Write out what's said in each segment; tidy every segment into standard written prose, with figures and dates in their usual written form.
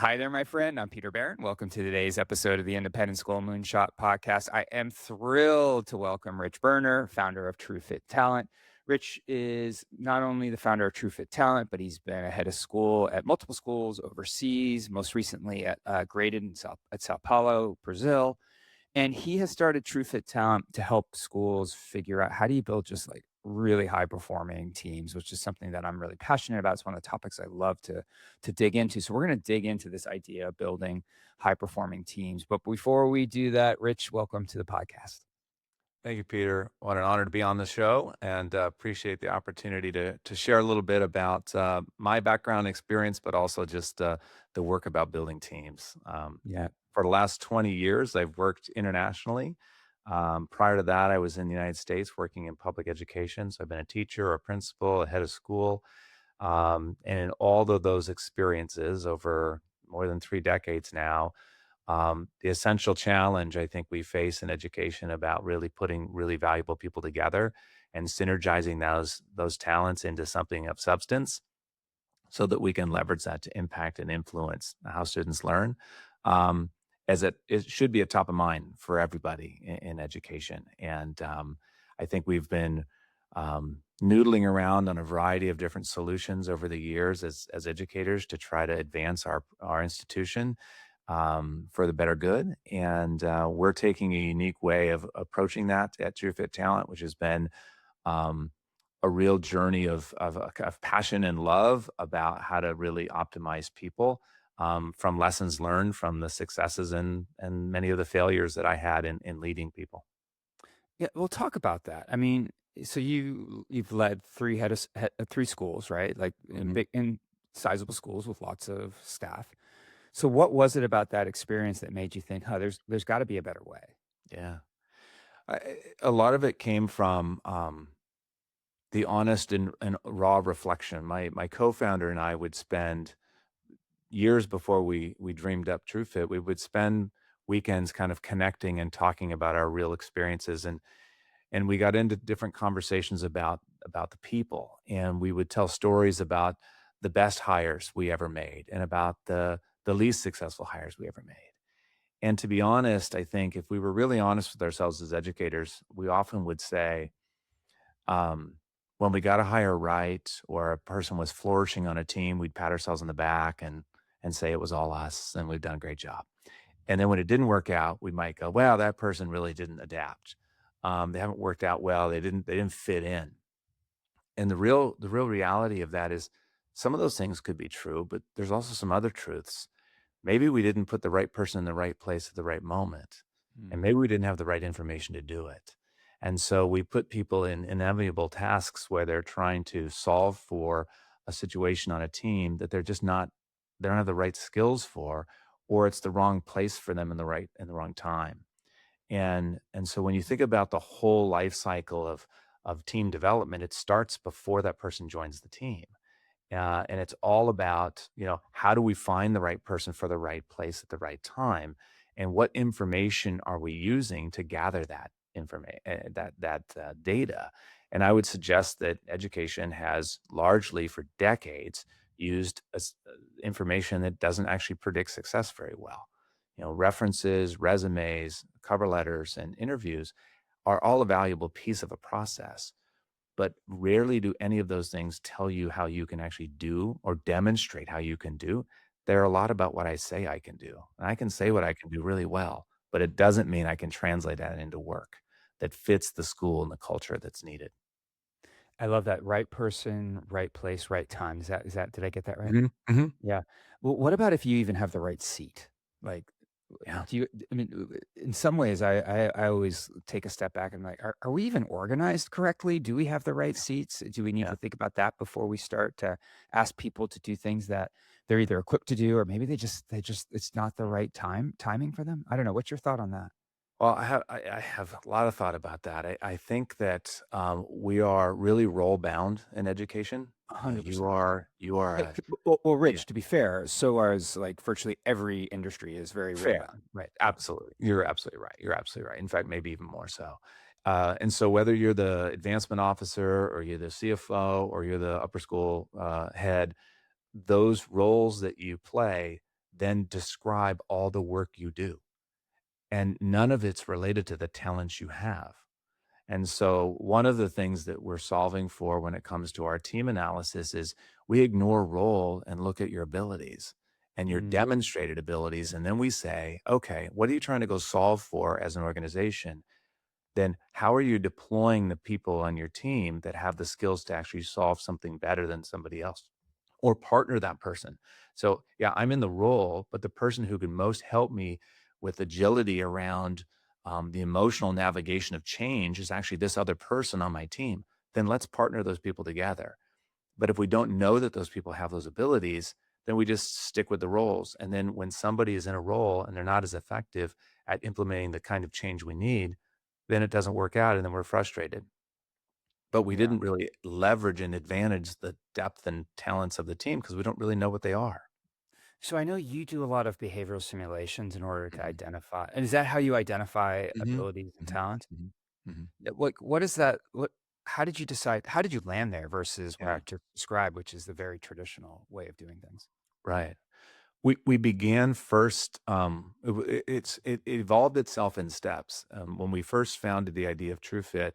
Hi there, my friend. I'm Peter Barron. Welcome to today's episode of the Independent School Moonshot podcast. I am thrilled to welcome Rich Boerner, founder of TrueFit Talent. Rich is not only the founder of TrueFit Talent, but he's been a head of school at multiple schools overseas, most recently at graded in Sao Paulo, Brazil. And he has started TrueFit Talent to help schools figure out how do you build just like really high performing teams, which is something that I'm really passionate about. It's one of the topics I love to dig into. So we're going to dig into this idea of building high performing teams. But before we do that, Rich, welcome to the podcast. Thank you, Peter. What an honor to be on the show, and appreciate the opportunity to share a little bit about my background experience, but also just the work about building teams. Yeah. For the last 20 years, I've worked internationally. Prior to that, I was in the United States working in public education. So I've been a teacher, a principal, a head of school, and in all of those experiences over more than 3 decades now. The essential challenge I think we face in education about really putting really valuable people together and synergizing those talents into something of substance so that we can leverage that to impact and influence how students learn. Um, as it should be a top of mind for everybody in education. And I think we've been noodling around on a variety of different solutions over the years as educators to try to advance our institution for the better good. And we're taking a unique way of approaching that at TrueFit Talent, which has been um, a real journey of passion and love about how to really optimize people from lessons learned from the successes and many of the failures that I had in leading people. Yeah. We'll talk about that. I mean, so you've led three schools, right? Like in Mhm. big in sizable schools with lots of staff. So what was it about that experience that made you think, huh, there's got to be a better way? Yeah, a lot of it came from the honest and raw reflection. My co-founder and I would spend years before we dreamed up TrueFit, we would spend weekends kind of connecting and talking about our real experiences, and we got into different conversations about the people, and we would tell stories about the best hires we ever made and about the least successful hires we ever made. And to be honest, I think if we were really honest with ourselves as educators, we often would say, um, when we got a hire right or a person was flourishing on a team, we'd pat ourselves on the back and say it was all us and we've done a great job. And then when it didn't work out, we might go, "Well, that person really didn't adapt. They haven't worked out well. They didn't fit in." And the real reality of that is some of those things could be true, but there's also some other truths. Maybe we didn't put the right person in the right place at the right moment, and Hmm. maybe we didn't have the right information to do it. And so we put people in inevitable tasks where they're trying to solve for a situation on a team that they're just not they don't have the right skills for, or it's the wrong place for them in the wrong time. And so when you think about the whole life cycle of team development, it starts before that person joins the team. And it's all about, how do we find the right person for the right place at the right time, and what information are we using to gather that information, that data? And I would suggest that education has largely for decades used information that doesn't actually predict success very well. References, resumes, cover letters, and interviews are all a valuable piece of a process, but rarely do any of those things tell you how you can actually do or demonstrate how you can do. They're a lot about what I say I can do. And I can say what I can do really well, but it doesn't mean I can translate that into work that fits the school and the culture that's needed. I love that. Right person, right place, right time. Is that did I get that right? Mhm, mhm. Yeah. Well, what about if you even have the right seat? Like, Yeah, do you I mean, in some ways, I always take a step back and like, are we even organized correctly? Do we have the right yeah, seats? Do we need yeah. to think about that before we start to ask people to do things that they're either equipped to do or maybe they just it's not the right timing for them? I don't know. What's your thought on that? Well, I have a lot of thought about that. I think that we are really role bound in education. You 100%. are you are Hey, a well, yeah. Rich, to be fair, so is like virtually every industry is very role Fair. bound. Right. Yeah. Absolutely. You're absolutely right. You're absolutely right. In fact, maybe even more so. And so whether you're the advancement officer or you're the CFO or you're the upper school head, those roles that you play then describe all the work you do. And none of it's related to the talents you have. And so, one of the things that we're solving for when it comes to our team analysis is we ignore role and look at your abilities and your Mm, demonstrated abilities. And then we say, okay, what are you trying to go solve for as an organization? Then, how are you deploying the people on your team that have the skills to actually solve something better than somebody else or partner that person? So, yeah, I'm in the role, but the person who can most help me with agility around the emotional navigation of change is actually this other person on my team. Then let's partner those people together. But if we don't know that those people have those abilities, then we just stick with the roles. And then when somebody is in a role and they're not as effective at implementing the kind of change we need, then it doesn't work out and then we're frustrated. But we yeah. didn't really leverage and advantage the depth and talents of the team because we don't really know what they are. So I know you do a lot of behavioral simulations in order to Mhm. identify, and is that how you identify Mhm. abilities and Mhm. talent? Mhm. Mhm. What is that? How did you decide? How did you land there versus what I Yeah, just described, which is the very traditional way of doing things? right. We began first, it evolved itself in steps. When we first founded the idea of TrueFit,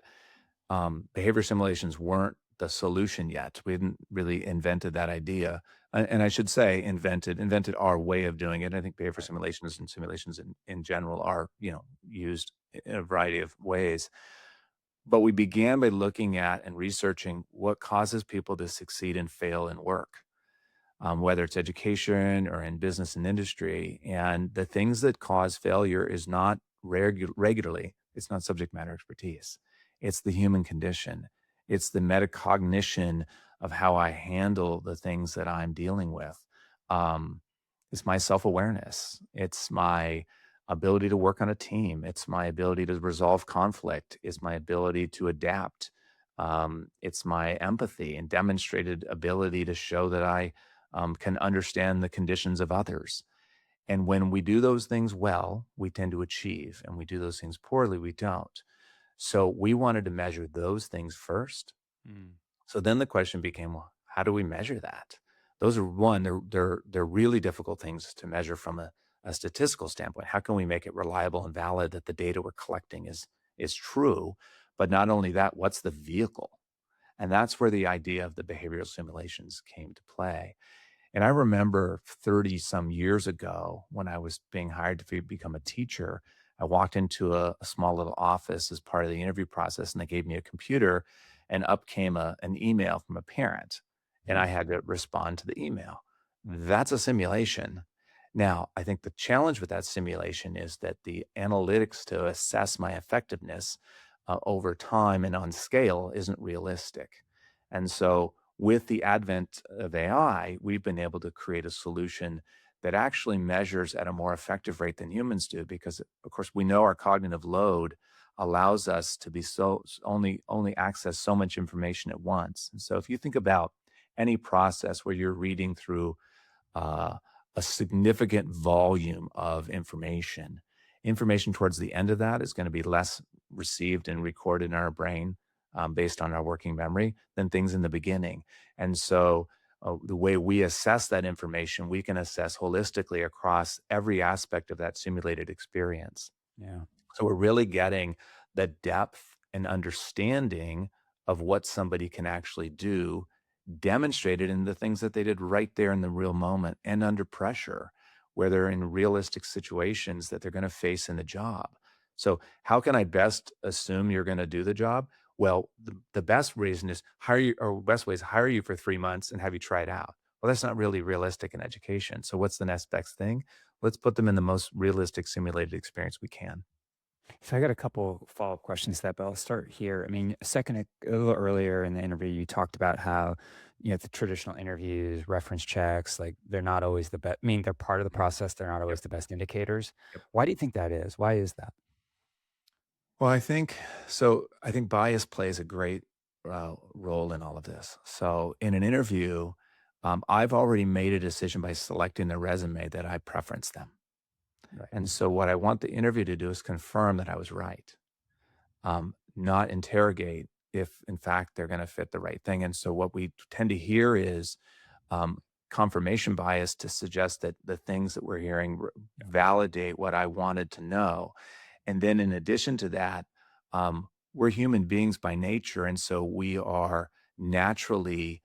behavior simulations weren't the solution yet. We hadn't really invented that idea, and I should say invented our way of doing it. I think behavior Right. simulations and simulations in general are used in a variety of ways. But we began by looking at and researching what causes people to succeed and fail in work, whether it's education or in business and industry. And the things that cause failure is not regularly, it's not subject matter expertise. It's the human condition. It's the metacognition of how I handle the things that I'm dealing with. Um, it's my self awareness. It's my ability to work on a team. It's my ability to resolve conflict. It's my ability to adapt. It's my empathy and demonstrated ability to show that I can understand the conditions of others. And when we do those things well, we tend to achieve. And we do those things poorly, we don't. So we wanted to measure those things first. Mm, So then the question became, well, how do we measure that? Those are one, they're really difficult things to measure from a statistical standpoint. How can we make it reliable and valid that the data we're collecting is true? But not only that, what's the vehicle? And that's where the idea of the behavioral simulations came to play. And I remember 30 some years ago when I was being hired to become a teacher, I walked into a small little office as part of the interview process and they gave me a computer and up came an email from a parent and I mm, had to respond to the email. That's a simulation. Now, I think the challenge with that simulation is that the analytics to assess my effectiveness over time and on scale isn't realistic. And so with the advent of AI, we've been able to create a solution that actually measures at a more effective rate than humans do, because of course we know our cognitive load allows us to be only access so much information at once. And so if you think about any process where you're reading through uh, a significant volume of information. Information towards the end of that is going to be less received and recorded in our brain based on our working memory than things in the beginning. And so, the way we assess that information, we can assess holistically across every aspect of that simulated experience. yeah. So, we're really getting the depth and understanding of what somebody can actually do demonstrated in the things that they did right there in the real moment and under pressure, where they're in realistic situations that they're going to face in the job. So, how can I best assume you're going to do the job? Well, the best reason is hire you, or best way is hire you for 3 months and have you try it out. Well, that's not really realistic in education. So, what's the next best thing? Let's put them in the most realistic simulated experience we can. So I got a couple follow-up questions to that, but I'll start here. I mean, a little earlier in the interview, you talked about how, the traditional interviews, reference checks, like they're not always the best. I mean, they're part of the Mhm. process. They're not Yep. always the best indicators. Yep. Why do you think that is? Why is that? Well, I think so. I think bias plays a great role in all of this. So, in an interview, I've already made a decision by selecting the resume that I preference them. Right. And so, what I want the interview to do is confirm that I was right, not interrogate if, in fact, they're going to fit the right thing. And so, what we tend to hear is, um, confirmation bias to suggest that the things that we're hearing validate what I wanted to know. And then in addition to that, we're human beings by nature. And so we are naturally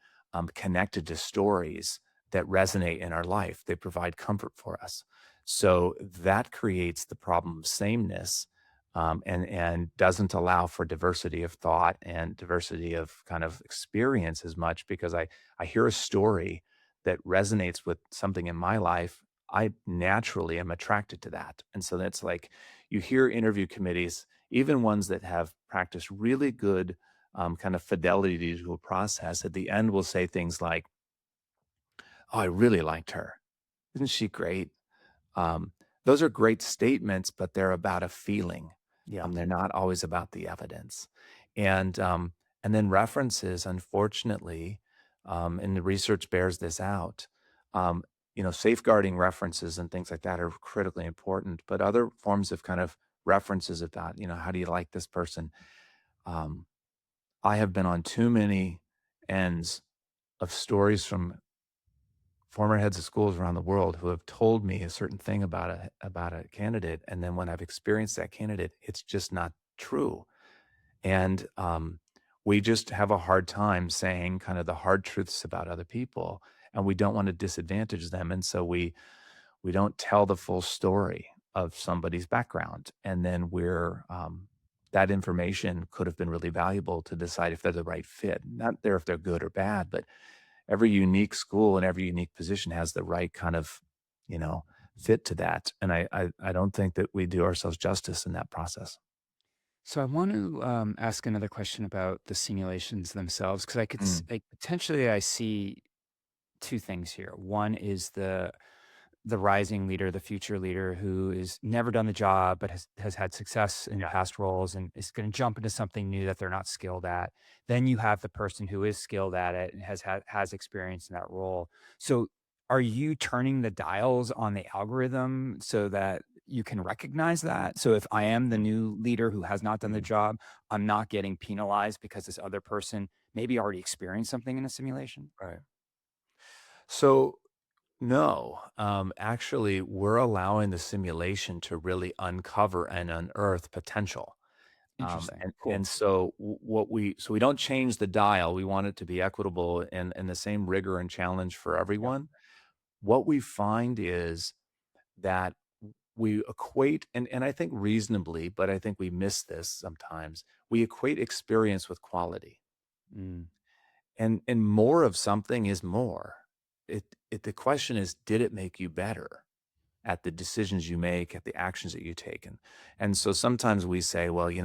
connected to stories that resonate in our life. They provide comfort for us. So that creates the problem of sameness, and doesn't allow for diversity of thought and diversity of kind of experience as much because I hear a story that resonates with something in my life. I naturally am attracted to that. And so that's like you hear interview committees, even ones that have practiced really good kind of fidelity to a process, at the end will say things like, "Oh, I really liked her. Isn't she great?" Um, those are great statements, but they're about a feeling. Yeah. They're not always about the evidence. And and then references, unfortunately, and the research bears this out. Um, safeguarding references and things like that are critically important. But other forms of kind of references about, how do you like this person? Um, I have been on too many ends of stories from former heads of schools around the world who have told me a certain thing about a candidate, and then when I've experienced that candidate, it's just not true. And we just have a hard time saying kind of the hard truths about other people, and we don't want to disadvantage them, and so we don't tell the full story of somebody's background, and then that information could have been really valuable to decide if they're the right fit. Not there if they're good or bad, but every unique school and every unique position has the right kind of, you know, fit to that. And I don't think that we do ourselves justice in that process. So I want to ask another question about the simulations themselves because Mm, like potentially I see two things here. One is the rising leader, the future leader who is never done the job but has had success in yeah, past roles and is going to jump into something new that they're not skilled at. Then you have the person who is skilled at it and has experience in that role. So are you turning the dials on the algorithm so that you can recognize that? So if I am the new leader who has not done the mhm, job, I'm not getting penalized because this other person maybe already experienced something in a simulation? right. So no, actually, we're allowing the simulation to really uncover and unearth potential. Interesting. And Cool. so we don't change the dial. We want it to be equitable and the same rigor and challenge for Yeah. everyone. What we find is that we equate, and I think reasonably, but I think we miss this sometimes. We equate experience with quality. Mm, And more of something is more. The question is, did it make you better at the decisions you make, at the actions that you take? And so sometimes we say, well, you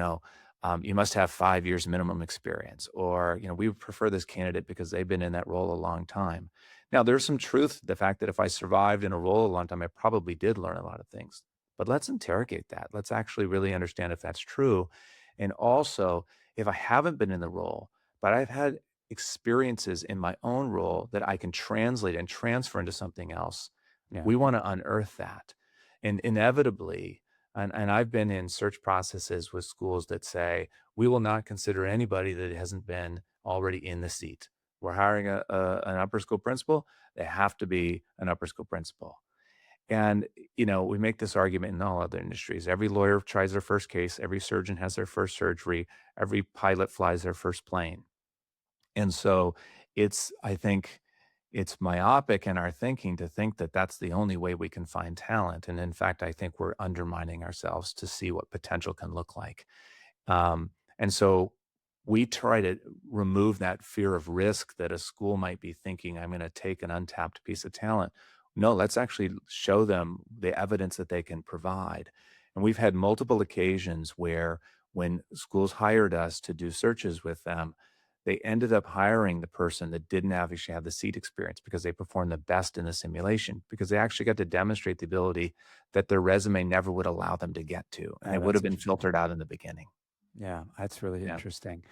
must have 5 years minimum experience, or we would prefer this candidate because they've been in that role a long time. Now, there's some truth to the fact that if I survived in a role a long time, I probably did learn a lot of things. But let's interrogate that. Let's actually really understand if that's true. And also, if I haven't been in the role, but I've had experiences in my own role that I can translate and transfer into something else, yeah. we want to unearth that. And inevitably, and I've been in search processes with schools that say, we will not consider anybody that hasn't been already in the seat. We're hiring an upper school principal. They have to be an upper school principal. And, we make this argument in all other industries. Every lawyer tries their first case. Every surgeon has their first surgery. Every pilot flies their first plane. And so I think it's myopic in our thinking to think that that's the only way we can find talent. And in fact, I think we're undermining ourselves to see what potential can look like. And so we try to remove that fear of risk that a school might be thinking, I'm going to take an untapped piece of talent. No, let's actually show them the evidence that they can provide. And we've had multiple occasions where when schools hired us to do searches with them, they ended up hiring the person that didn't actually have the seat experience because they performed the best in the simulation because they actually got to demonstrate the ability that their resume never would allow them to get to. And Oh, they would that's have been interesting. filtered out in the beginning. Yeah, that's really Yeah. interesting.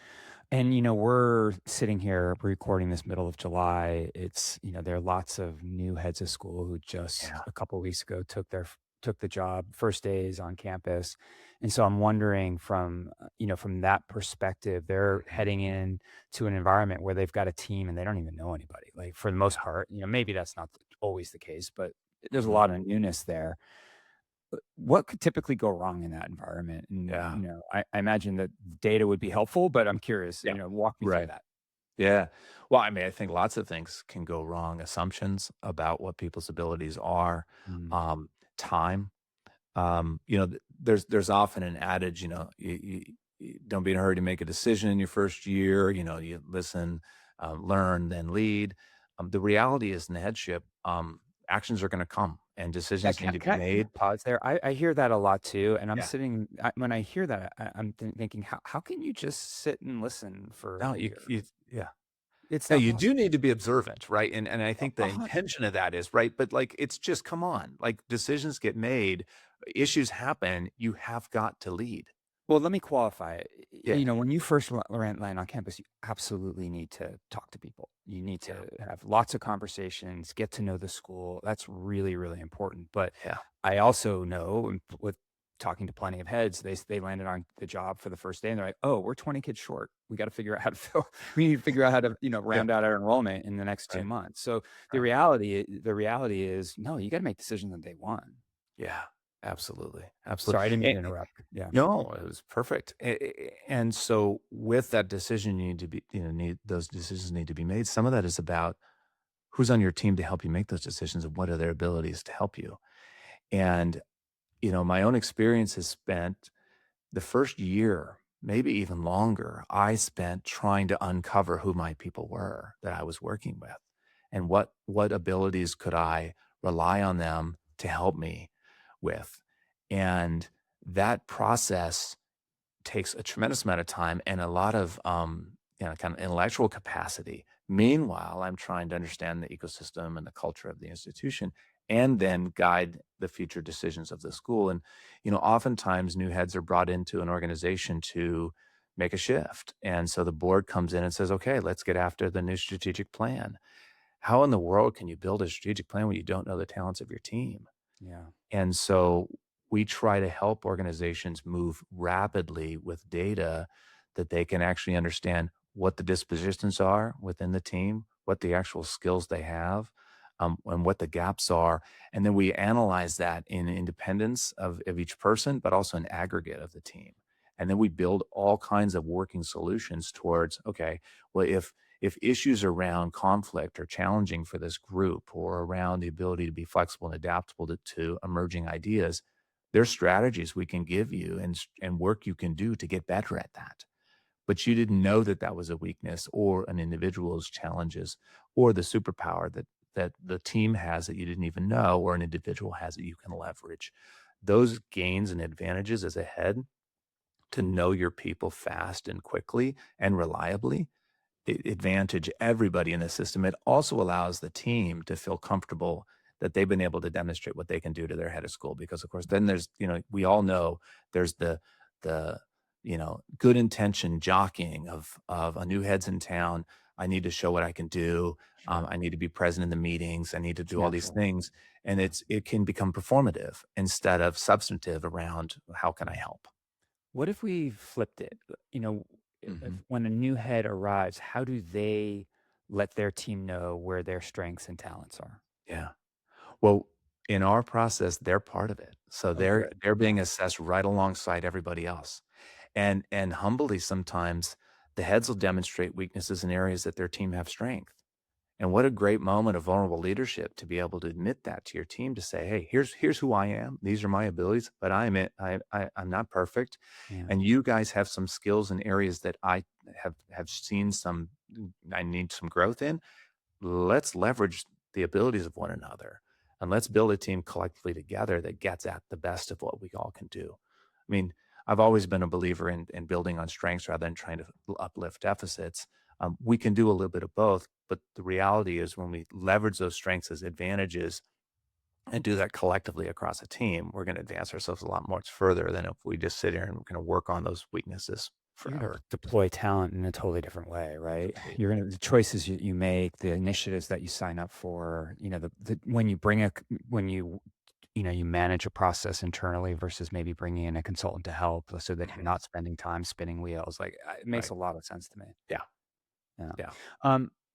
And, we're sitting here recording this middle of July. It's, there are lots of new heads of school who just Yeah. a couple weeks ago took their took the job, first days on campus. And so I'm wondering from, from that perspective, they're heading in to an environment where they've got a team and they don't even know anybody. Like for the most Yeah. part, maybe that's not always the case, but there's a Mhm. lot of newness there. What could typically go wrong in that environment? And, Yeah. I imagine that data would be helpful, but I'm curious, Yeah. walk me through Right. that. Yeah. Well, I mean, I think lots of things can go wrong. Assumptions about what people's abilities are, Mm. um, time. There's often an adage, you don't be in a hurry to make a decision in your first year. You listen, learn, then lead. The reality is in the headship, actions are going to come and Yeah, decisions can need to can be I can I made. pause there? I hear that a lot too, and Yeah. when I hear that, I'm thinking, how can you just sit and listen for No, a year? yeah. It's Now not you do possible. need to be observant, right? And I think the A hun intention of that is right, but like it's just come on, like decisions get made, issues happen, you have got to lead. Well, let me qualify it. Yeah, When you first land on campus, you absolutely need to talk to people. You need yeah, to have lots of conversations, get to know the school. That's really, really important. But yeah, I also know, with talking to plenty of heads, they landed on the job for the first day, and they're like, "Oh, we're 20 kids short. We got to figure out how to fill. We need to figure out how to yeah, round out our enrollment in the next two right, months." So right. the reality is, no, you got to make decisions on day one. Yeah, absolutely, absolutely. Sorry, I didn't mean to interrupt. Yeah, No, it was perfect. And so with that decision, you need to be, need those decisions need to be made. Some of that is about who's on your team to help you make those decisions and what are their abilities to help you. And, my own experience has spent the first year, maybe even longer, I spent trying to uncover who my people were that I was working with and what abilities could I rely on them to help me with. And that process takes a tremendous amount of time and a lot of kind of intellectual capacity. Meanwhile, I'm trying to understand the ecosystem and the culture of the institution and then guide the future decisions of the school. And, oftentimes new heads are brought into an organization to make a shift. And so the board comes in and says, okay, let's get after the new strategic plan. How in the world can you build a strategic plan when you don't know the talents of your team? yeah, And so we try to help organizations move rapidly with data that they can actually understand what the dispositions are within the team, what the actual skills they have, and what the gaps are. And then we analyze that in independence of each person, but also an aggregate of the team. And then we build all kinds of working solutions towards, okay, well, if issues around conflict are challenging for this group or around the ability to be flexible and adaptable to emerging ideas, there's strategies we can give you and work you can do to get better at that. But you didn't know that that was a weakness or an individual's challenges or the superpower that the team has that you didn't even know or an individual has that you can leverage. Those gains and advantages as a head to know your people fast and quickly and reliably advantage everybody in the system. It also allows the team to feel comfortable that they've been able to demonstrate what they can do to their head of school. Because of course, then there's, we all know there's the, good intention jockeying of a new head's in town. I need to show what I can do. sure. I need to be present in the meetings. I need to It's do all these natural. things. And Yeah. it can become performative instead of substantive around how can I help? What if we flipped it? Mhm. If when a new head arrives, how do they let their team know where their strengths and talents are? Yeah. Well, in our process, they're part of it. So Oh, they're good. they're Yeah. being assessed right alongside everybody else. And humbly sometimes the heads will demonstrate weaknesses in areas that their team have strength. And what a great moment of vulnerable leadership to be able to admit that to your team to say, "Hey, here's who I am. These are my abilities, but I'm it. I'm not perfect. Yeah. And you guys have some skills in areas that I have seen I need some growth in. Let's leverage the abilities of one another and let's build a team collectively together that gets at the best of what we all can do. I mean, I've always been a believer in building on strengths rather than trying to uplift deficits. We can do a little bit of both, but the reality is when we leverage those strengths as advantages and do that collectively across a team, we're going to advance ourselves a lot more further than if we just sit here and we're going to work on those weaknesses You're gonna forever. deploy talent in a totally different way, right? Completely. You're gonna the choices you make, the initiatives that you sign up for, when you bring a when you you manage a process internally versus maybe bringing in a consultant to help so that you're Mhm. not spending time spinning wheels. Like, it makes Right. a lot of sense to me. Yeah. Yeah. Yeah.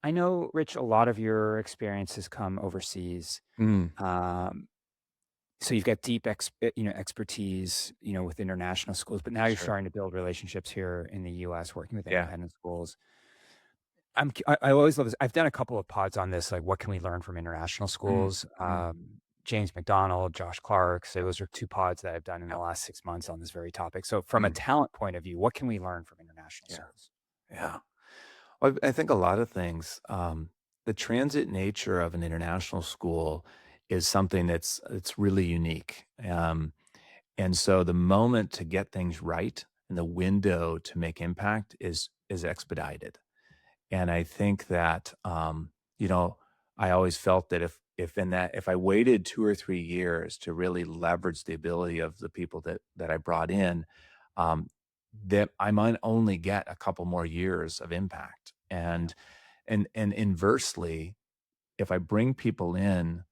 I know, Rich, a lot of your experience has come overseas. Mm, Um, so you've got deep expertise, with international schools, but now you're sure. starting to build relationships here in the US working with Yeah. independent schools. I always love this. I've done a couple of pods on this, like what can we learn from international Mm, schools? mm, James McDonald, Josh Clark. So yep, those are two pods that I've done in the yep, last 6 months on this very topic. So from a mm, talent point of view, what can we learn from international yeah, schools? yeah. Well, I think a lot of things. The transit nature of an international school is something it's really unique. And so the moment to get things right and the window to make impact is expedited. And I think that, you know, I always felt that if I waited 2 or 3 years to really leverage the ability of the people that I brought in, um, that I might only get a couple more years of impact. Yeah. And inversely, if I bring people in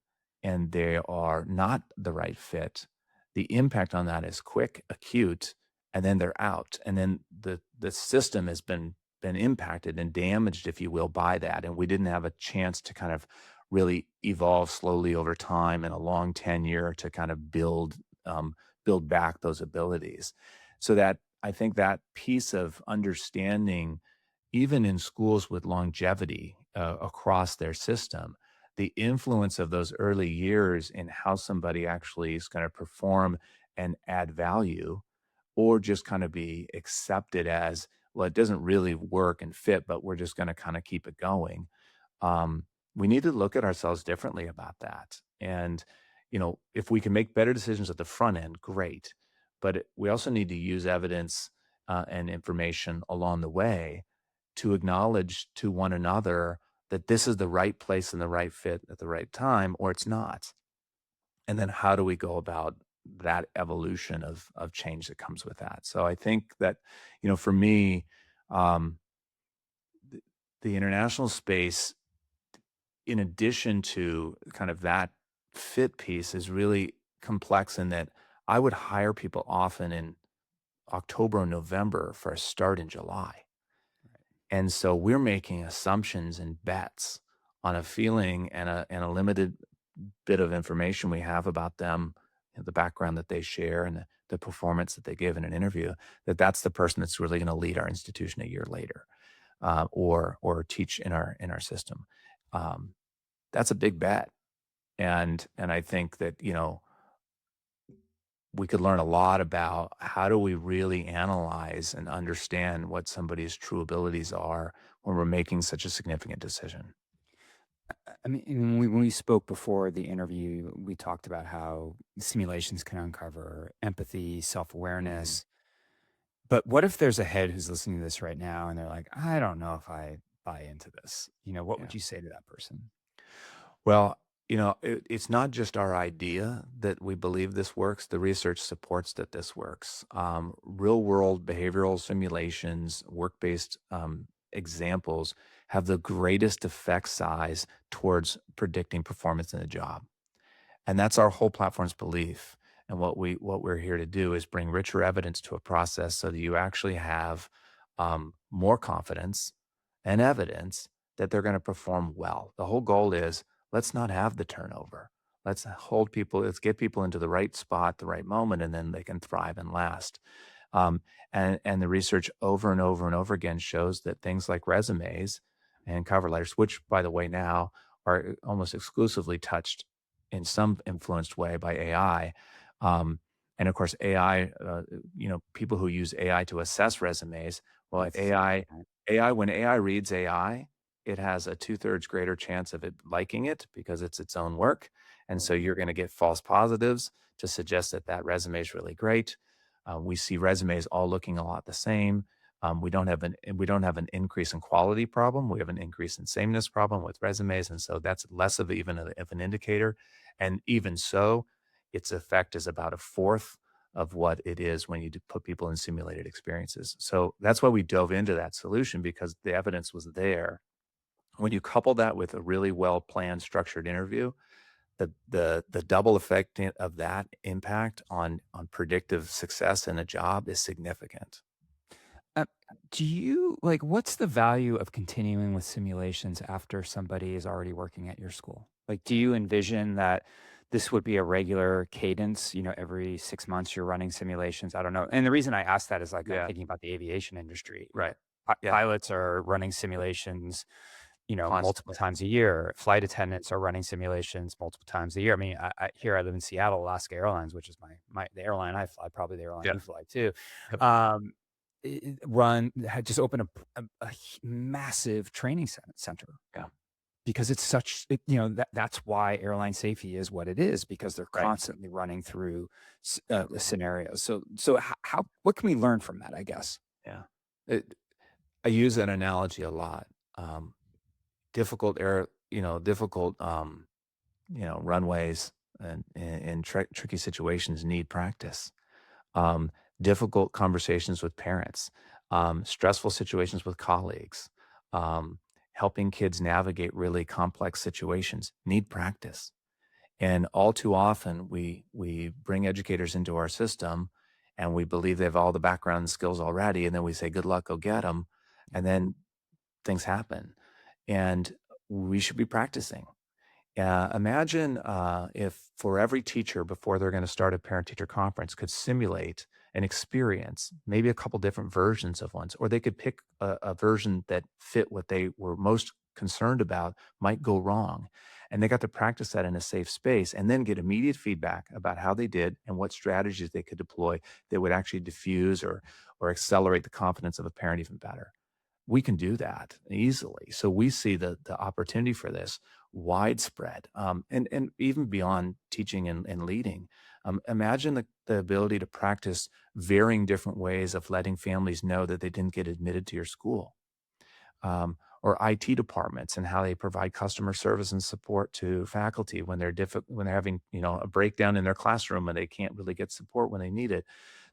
and they are not the right fit, the impact on that is quick, acute, and then they're out. And then the system has been impacted and damaged, if you will, by that. And we didn't have a chance to kind of really evolve slowly over time and a long tenure to kind of build back those abilities. So that I think that piece of understanding, even in schools with longevity across their system, the influence of those early years in how somebody actually is going to perform and add value, or just kind of be accepted as, well, it doesn't really work and fit, but we're just going to kind of keep it going. um, we need to look at ourselves differently about that. And, if we can make better decisions at the front end, great. But we also need to use evidence and information along the way to acknowledge to one another that this is the right place and the right fit at the right time, or it's not. And then how do we go about that evolution of change that comes with that? So I think that, for me, um, the, the international space, in addition to kind of that fit piece, is really complex in that I would hire people often in October or November for a start in July. And so we're making assumptions and bets on a feeling and a limited bit of information we have about them, the background that they share and the performance that they give in an interview, that's the person that's really going to lead our institution a year later, or teach in our system. Um, that's a big bet. And I think that, we could learn a lot about how do we really analyze and understand what somebody's true abilities are when we're making such a significant decision. I mean, when we spoke before the interview, we talked about how simulations can uncover empathy, self Mhm. awareness. But what if there's a head who's listening to this right now and they're like, I don't know if I buy into this? What Yeah. would you say to that person? Well, it's not just our idea that we believe this works. The research supports that this works. Real world behavioral simulations, work based examples have the greatest effect size towards predicting performance in a job. And that's our whole platform's belief. And what we're here to do is bring richer evidence to a process so that you actually have more confidence and evidence that they're going to perform well. The whole goal is, let's not have the turnover. Let's get people into the right spot, the right moment, and then they can thrive and last. And the research over and over and over again shows that things like resumes and cover letters, which by the way now are almost exclusively touched in some influenced way by AI. Um, and of course, AI, people who use AI to assess resumes, well, That's scary, right? When AI reads AI, it has a two-thirds greater chance of it liking it because it's its own work. And so Totally. you're going to get false positives to suggest that that resume is really great. We see resumes all looking a lot the same. We don't have an increase in quality problem. We have an increase in sameness problem with resumes, and so that's less of an indicator. And even so, its effect is about a fourth of what it is when you put people in simulated experiences. So that's why we dove into that solution, because the evidence was there. When you couple that with a really well planned, structured interview, the double effect of that impact on predictive success in a job is significant. Uh, do you like what's the value of continuing with simulations after somebody is already working at your school? Like, do you envision that this would be a regular cadence? Every 6 months you're running simulations. I don't know. And the reason I ask that is like I'm Yeah, thinking about the aviation industry. right. Yeah, Pilots are running simulations, multiple constantly. times a year. Flight attendants are running simulations multiple times a year. I mean, here I live in Seattle, Alaska Airlines, which is the airline I fly, probably the airline Yeah. you fly too. Yep. Um, run had just opened a massive training center Yeah. because it's that's why airline safety is what it is because they're Right. constantly running through scenarios. So how what can we learn from that? I guess. Yeah. It, I use that analogy a lot. Um, difficult air, difficult, runways and tricky situations need practice. Um, difficult conversations with parents, stressful situations with colleagues, um, helping kids navigate really complex situations need practice. And all too often, we bring educators into our system, and we believe they have all the background and skills already, and then we say, "Good luck, go get them," and then things happen, and we should be practicing. Imagine if for every teacher before they're going to start a parent teacher conference could simulate an experience, maybe a couple different versions of ones, or they could pick a version that fit what they were most concerned about might go wrong. And they got to practice that in a safe space and then get immediate feedback about how they did and what strategies they could deploy that would actually diffuse or accelerate the confidence of a parent even better. We can do that easily. So we see the opportunity for this widespread, and even beyond teaching and leading. Imagine the ability to practice varying different ways of letting families know that they didn't get admitted to your school, or IT departments and how they provide customer service and support to faculty when when they're having a breakdown in their classroom and they can't really get support when they need it.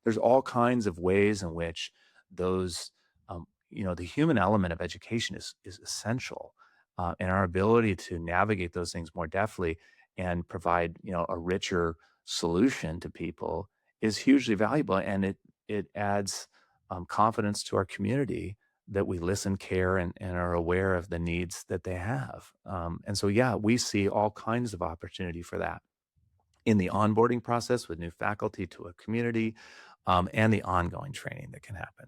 There's all kinds of ways in which those, the human element of education is essential, and our ability to navigate those things more deftly and provide a richer solution to people is hugely valuable, and it adds confidence to our community that we listen, care, and are aware of the needs that they have. And so, yeah, we see all kinds of opportunity for that in the onboarding process with new faculty to a community, and the ongoing training that can happen.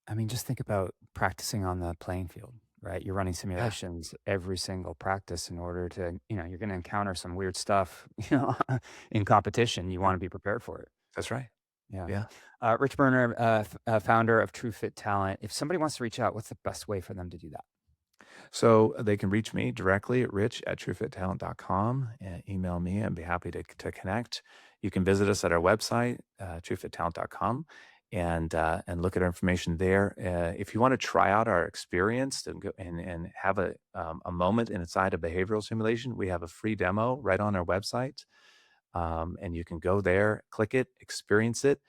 I mean, just think about practicing on the playing field, right? You're running Yeah, simulations every single practice in order to, you're going to encounter some weird stuff, in competition. You yeah, want to be prepared for it. that's right. Yeah. Yeah. Rich Boerner, founder of TrueFit Talent. If somebody wants to reach out, what's the best way for them to do that? So they can reach me directly at rich@truefittalent.com and email me. I'd be happy to connect. You can visit us at our website, truefittalent.com, and look at our information there. If you want to try out our experience and go and have a moment inside a behavioral simulation, we have a free demo right on our website, and you can go there, click it, experience it.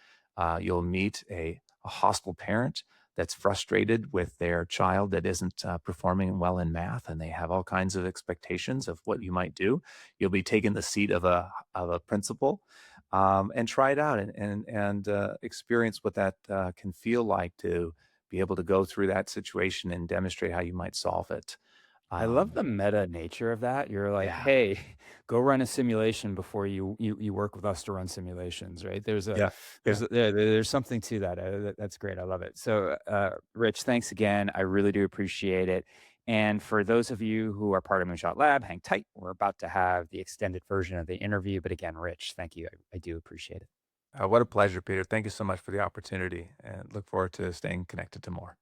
You'll meet a hostile parent that's frustrated with their child that isn't performing well in math, and they have all kinds of expectations of what you might do. You'll be taking the seat of a principal, and try it out and experience what that can feel like to be able to go through that situation and demonstrate how you might solve it. I love Um, the meta nature of that. You're like, yeah, "Hey, go run a simulation before you work with us to run simulations," right? yeah, yeah. There's something to that. That's great. I love it. So, Rich, thanks again. I really do appreciate it. And for those of you who are part of Moonshot Lab, hang tight. We're about to have the extended version of the interview. But again, Rich, thank you. I do appreciate it. What a pleasure, Peter. Thank you so much for the opportunity, and look forward to staying connected to more.